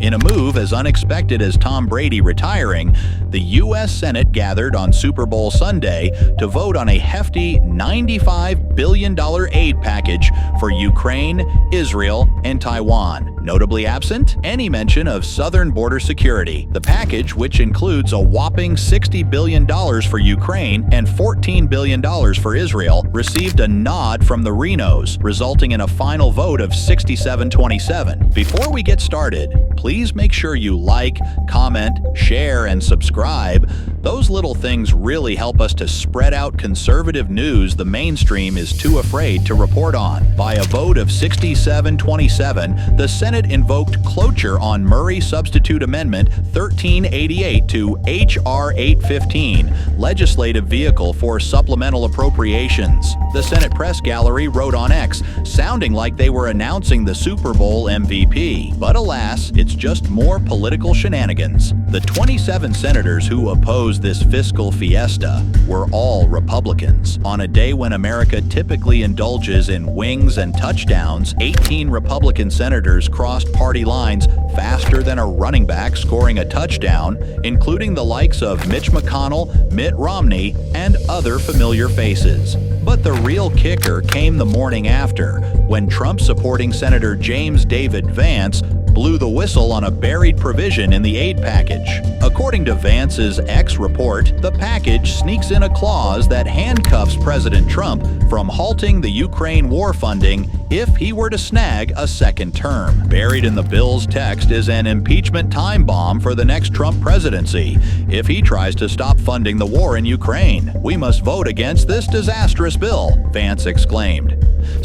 In a move as unexpected as Tom Brady retiring, the U.S. Senate gathered on Super Bowl Sunday to vote on a hefty $95 billion aid package for Ukraine, Israel, and Taiwan. Notably absent, any mention of southern border security. The package, which includes a whopping $60 billion for Ukraine and $14 billion for Israel, received a nod from the Renos, resulting in a final vote of 67-27. Before we get started, please make sure you like, comment, share, and subscribe. Those little things really help us to spread out conservative news the mainstream is too afraid to report on. By a vote of 67-27, the Senate invoked cloture on Murray Substitute Amendment 1388 to H.R. 815, legislative vehicle for supplemental appropriations. The Senate press gallery wrote on X, sounding like they were announcing the Super Bowl MVP. But alas, it's just more political shenanigans. The 27 senators who opposed this fiscal fiesta were all Republicans. On a day when America typically indulges in wings and touchdowns, 18 Republican senators crossed party lines faster than a running back scoring a touchdown, including the likes of Mitch McConnell, Mitt Romney, and other familiar faces. But the real kicker came the morning after, when Trump-supporting Senator James David Vance blew the whistle on a buried provision in the aid package. According to Vance's X report, the package sneaks in a clause that handcuffs President Trump from halting the Ukraine war funding if he were to snag a second term. Buried in the bill's text is an impeachment time bomb for the next Trump presidency if he tries to stop funding the war in Ukraine. "We must vote against this disastrous bill," Vance exclaimed,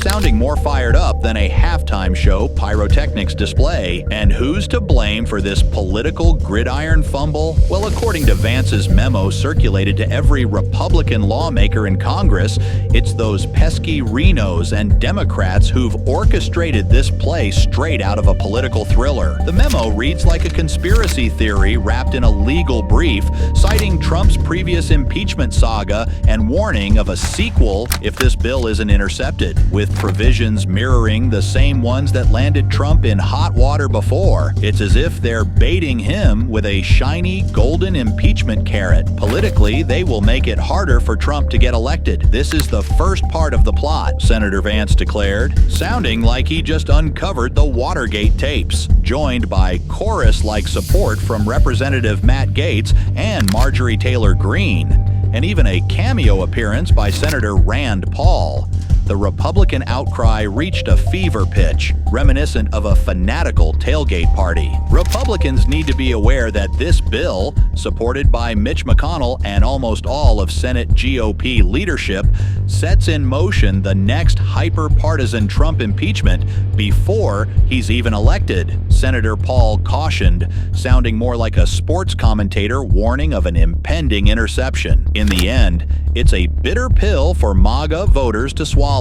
sounding more fired up than a halftime show pyrotechnics display. And who's to blame for this political gridiron fumble? Well, according to Vance's memo circulated to every Republican lawmaker in Congress, it's those pesky Renos and Democrats who've orchestrated this play straight out of a political thriller. The memo reads like a conspiracy theory wrapped in a legal brief, citing Trump's previous impeachment saga and warning of a sequel if this bill isn't intercepted, with provisions mirroring the same ones that landed Trump in hot water before. It's as if they're baiting him with a shiny golden impeachment carrot. Politically, they will make it harder for Trump to get elected. This is the first part of the plot, Senator Vance declared, sounding like he just uncovered the Watergate tapes, joined by chorus-like support from Representative Matt Gaetz and Marjorie Taylor Greene, and even a cameo appearance by Senator Rand Paul. The Republican outcry reached a fever pitch, reminiscent of a fanatical tailgate party. Republicans need to be aware that this bill, supported by Mitch McConnell and almost all of Senate GOP leadership, sets in motion the next hyper-partisan Trump impeachment before he's even elected, Senator Paul cautioned, sounding more like a sports commentator warning of an impending interception. In the end, it's a bitter pill for MAGA voters to swallow.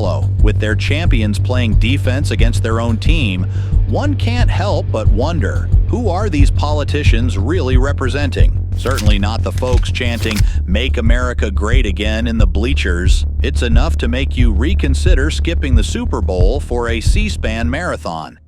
With their champions playing defense against their own team, one can't help but wonder, who are these politicians really representing? Certainly not the folks chanting, "Make America Great Again" in the bleachers. It's enough to make you reconsider skipping the Super Bowl for a C-SPAN marathon.